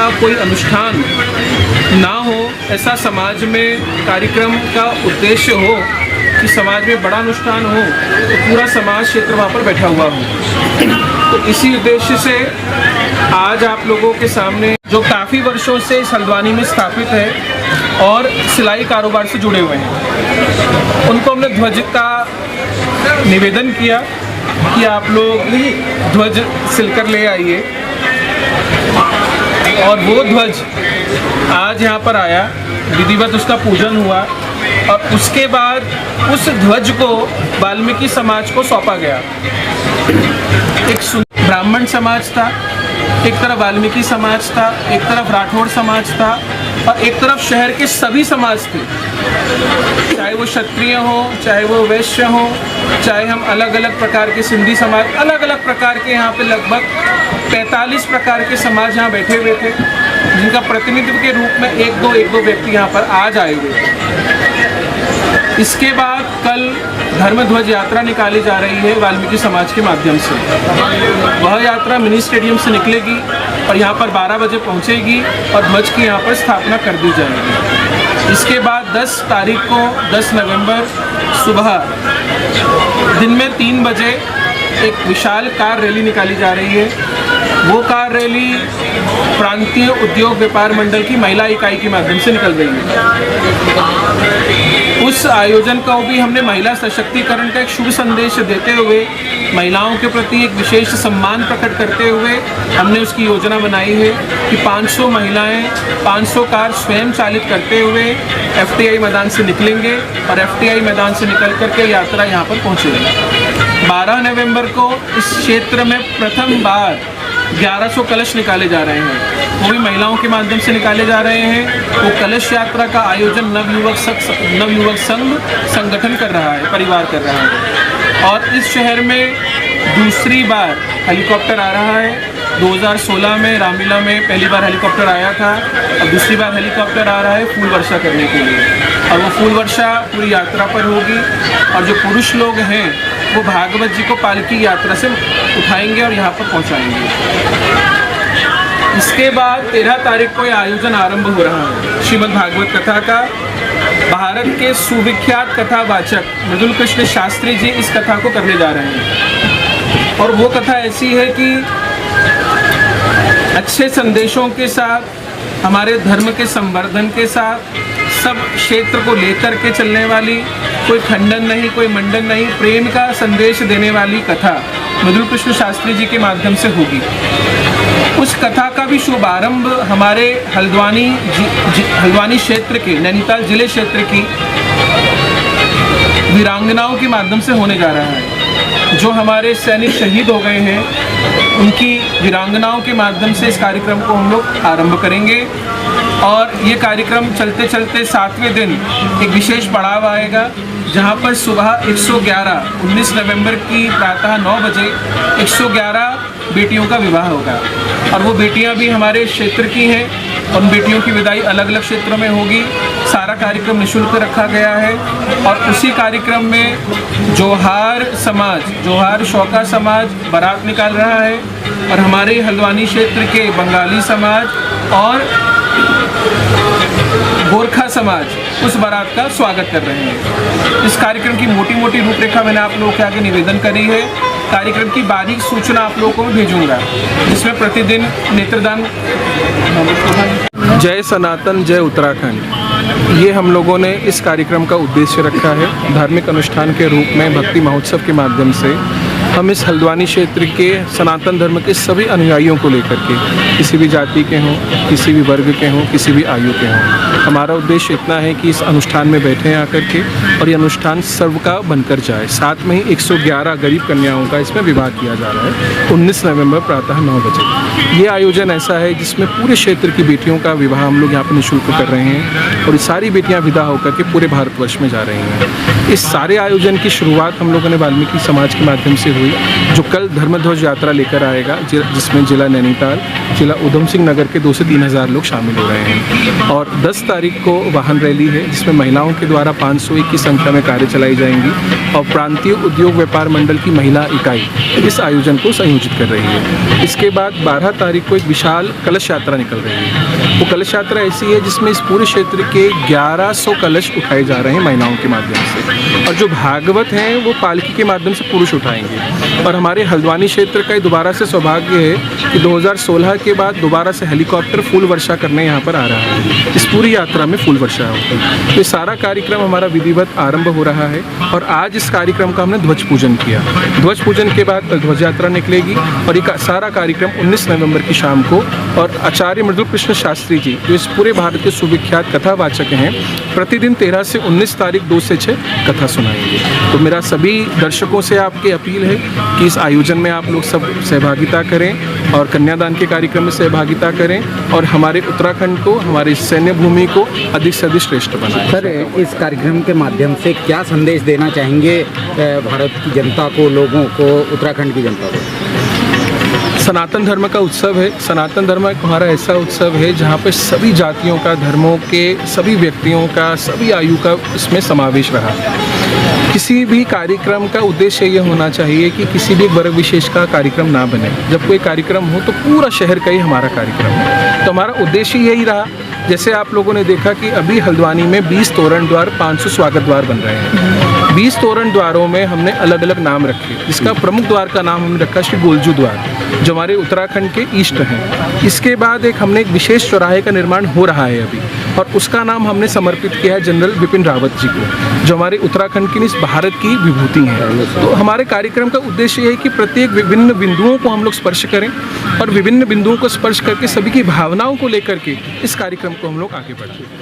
का कोई अनुष्ठान ना हो, ऐसा समाज में कार्यक्रम का उद्देश्य हो कि समाज में बड़ा अनुष्ठान हो तो पूरा समाज क्षेत्र वहाँ पर बैठा हुआ हो। तो इसी उद्देश्य से आज आप लोगों के सामने जो काफ़ी वर्षों से इस हल्द्वानी में स्थापित है और सिलाई कारोबार से जुड़े हुए हैं, उनको हमने ध्वज का निवेदन किया कि आप लोग ध्वज सिलकर ले आइए। और वो ध्वज आज यहाँ पर आया, विधिवत उसका पूजन हुआ और उसके बाद उस ध्वज को वाल्मीकि समाज को सौंपा गया। एक ब्राह्मण समाज था, एक तरफ वाल्मीकि समाज था, एक तरफ राठौड़ समाज था और एक तरफ शहर के सभी समाज थे, चाहे वो क्षत्रिय हो, चाहे वो वैश्य हो, चाहे हम अलग अलग प्रकार के सिंधी समाज, अलग अलग प्रकार के यहाँ पे लगभग 45 प्रकार के समाज यहाँ बैठे हुए थे, जिनका प्रतिनिधित्व के रूप में एक दो व्यक्ति यहाँ पर आज आए हुए थे। इसके बाद कल धर्म ध्वज यात्रा निकाली जा रही है वाल्मीकि समाज के माध्यम से। वह यात्रा मिनी स्टेडियम से निकलेगी और यहाँ पर 12 बजे पहुँचेगी और ध्वज की यहाँ पर स्थापना कर दी जाएगी। इसके बाद 10 तारीख को 10 नवंबर सुबह दिन में 3 बजे एक विशाल कार रैली निकाली जा रही है। वो कार रैली प्रांतीय उद्योग व्यापार मंडल की महिला इकाई के माध्यम से निकल रही है। उस आयोजन को भी हमने महिला सशक्तिकरण का एक शुभ संदेश देते हुए, महिलाओं के प्रति एक विशेष सम्मान प्रकट करते हुए हमने उसकी योजना बनाई है कि 500 महिलाएं 500 कार स्वयं चालित करते हुए FTI मैदान से निकलेंगे और FTI मैदान से निकल करके यात्रा यहाँ पर पहुँचेगी। 12 नवंबर को इस क्षेत्र में प्रथम बार 1100 कलश निकाले जा रहे हैं, वो भी महिलाओं के माध्यम से निकाले जा रहे हैं। वो कलश यात्रा का आयोजन नवयुवक संघ संगठन कर रहा है, परिवार कर रहा है। और इस शहर में दूसरी बार हेलीकॉप्टर आ रहा है। 2016 में रामलीला में पहली बार हेलीकॉप्टर आया था, अब दूसरी बार हेलीकॉप्टर आ रहा है फूल वर्षा करने के लिए। और वो फूल वर्षा पूरी यात्रा पर होगी और जो पुरुष लोग हैं वो भागवत जी को पालकी यात्रा से उठाएंगे और यहाँ पर पहुँचाएंगे। इसके बाद 13 तारीख को यह आयोजन आरंभ हो रहा है श्रीमद् भागवत कथा का। भारत के सुविख्यात कथावाचक मृदुल कृष्ण शास्त्री जी इस कथा को करने जा रहे हैं और वो कथा ऐसी है कि अच्छे संदेशों के साथ, हमारे धर्म के संवर्धन के साथ, सब क्षेत्र को लेकर के चलने वाली, कोई खंडन नहीं, कोई मंडन नहीं, प्रेम का संदेश देने वाली कथा मृदुल कृष्ण शास्त्री जी के माध्यम से होगी। उस कथा का भी शुभारंभ हमारे हल्द्वानी क्षेत्र के, नैनीताल जिले क्षेत्र की वीरांगनाओं के माध्यम से होने जा रहा है। जो हमारे सैनिक शहीद हो गए हैं, उनकी वीरांगनाओं के माध्यम से इस कार्यक्रम को हम लोग आरंभ करेंगे। और ये कार्यक्रम चलते चलते 7वें दिन एक विशेष पड़ाव आएगा, जहाँ पर सुबह 19 नवंबर की प्रातः 9 बजे 111 बेटियों का विवाह होगा। और वो बेटियां भी हमारे क्षेत्र की हैं और उन बेटियों की विदाई अलग अलग क्षेत्रों में होगी। सारा कार्यक्रम निःशुल्क रखा गया है और उसी कार्यक्रम में जोहार समाज, जोहार शौका समाज बारात निकाल रहा है और हमारे हल्द्वानी क्षेत्र के बंगाली समाज और गोरखा समाज उस बारात का स्वागत कर रहे हैं। इस कार्यक्रम की मोटी रूपरेखा मैंने आप लोगों के आगे निवेदन करी है। कार्यक्रम की बारीक सूचना आप लोगों को भेजूंगा, जिसमें प्रतिदिन नेत्रदान। जय सनातन, जय उत्तराखंड, ये हम लोगों ने इस कार्यक्रम का उद्देश्य रखा है। धार्मिक अनुष्ठान के रूप में भक्ति महोत्सव के माध्यम से हम इस हल्द्वानी क्षेत्र के सनातन धर्म के सभी अनुयायियों को लेकर के, किसी भी जाति के हों, किसी भी वर्ग के हों, किसी भी आयु के हों, हमारा उद्देश्य इतना है कि इस अनुष्ठान में बैठे आकर के और ये अनुष्ठान सर्व का बनकर जाए। साथ में ही 111 गरीब कन्याओं का इसमें विवाह किया जा रहा है 19 नवंबर प्रातः 9 बजे। ये आयोजन ऐसा है जिसमें पूरे क्षेत्र की बेटियों का विवाह हम लोग यहाँ पर निःशुल्क कर रहे हैं और सारी बेटियाँ विदा होकर के पूरे भारतवर्ष में जा रही हैं। इस सारे आयोजन की शुरुआत हम लोगों ने वाल्मीकि समाज के माध्यम से हुई, जो कल धर्मध्वज यात्रा लेकर आएगा, जिसमें जिला नैनीताल, जिला उधम सिंह नगर के 2 से 3 हज़ार लोग शामिल हो रहे हैं। और 10 तारीख को वाहन रैली है, जिसमें महिलाओं के द्वारा 501 की संख्या में कार्य चलाई जाएंगी और प्रांतीय उद्योग व्यापार मंडल की महिला इकाई इस आयोजन को संयोजित कर रही है। इसके बाद 12 तारीख को एक विशाल कलश यात्रा निकल रही है। वो कलश यात्रा ऐसी है जिसमें इस पूरे क्षेत्र के 1100 कलश उठाए जा रहे हैं महिलाओं के माध्यम से, और जो भागवत हैं वो पालकी के माध्यम से पुरुष उठाएंगे। और हमारे हल्द्वानी क्षेत्र का दोबारा से सौभाग्य है कि 2016 के बाद दोबारा से हेलीकॉप्टर फूल वर्षा करने यहाँ पर आ रहा है। इस पूरी यात्रा में फूल वर्षा होगी। तो ये सारा कार्यक्रम हमारा विधिवत आरंभ हो रहा है और आज इस कार्यक्रम का हमने ध्वज पूजन किया। ध्वज पूजन के बाद ध्वज यात्रा निकलेगी और ये सारा कार्यक्रम 19 नवंबर की शाम को, और आचार्य मृदुल कृष्ण शास्त्री जी जो इस पूरे भारत के सुविख्यात कथावाचक हैं, प्रतिदिन 13 से 19 तारीख 2 से 6 कथा सुनाएंगे। तो मेरा सभी दर्शकों से आपकी अपील है कि इस आयोजन में आप लोग सब सहभागिता करें और कन्यादान के कार्यक्रम में सहभागिता करें और हमारे उत्तराखंड को, हमारी सैन्य भूमि को अधिक से अधिक श्रेष्ठ बनाएं। सर, इस कार्यक्रम के माध्यम से क्या संदेश देना चाहेंगे भारत की जनता को, लोगों को, उत्तराखंड की जनता को? सनातन धर्म का उत्सव है। सनातन धर्म एक हमारा ऐसा उत्सव है जहाँ पे सभी जातियों का, धर्मों के सभी व्यक्तियों का, सभी आयु का इसमें समावेश रहा। किसी भी कार्यक्रम का उद्देश्य ये होना चाहिए कि किसी भी वर्ग विशेष का कार्यक्रम ना बने। जब कोई कार्यक्रम हो तो पूरा शहर का ही हमारा कार्यक्रम है। तो हमारा उद्देश्य यही रहा। जैसे आप लोगों ने देखा कि अभी हल्द्वानी में 20 तोरण द्वार, 500 स्वागत द्वार बन रहे हैं। 20 तोरण द्वारों में हमने अलग अलग नाम रखे, जिसका प्रमुख द्वार का नाम हमने रखा श्री गोलजू द्वार, जो हमारे उत्तराखंड के ईस्ट हैं। इसके बाद हमने एक विशेष चौराहे का निर्माण हो रहा है अभी, और उसका नाम हमने समर्पित किया है जनरल बिपिन रावत जी को, जो हमारे उत्तराखंड की, इस भारत की विभूति हैं। तो हमारे कार्यक्रम का उद्देश्य ये है कि प्रत्येक विभिन्न बिंदुओं को हम लोग स्पर्श करें और विभिन्न बिंदुओं को स्पर्श करके सभी की भावनाओं को लेकर के इस कार्यक्रम को हम लोग आगे बढ़ें।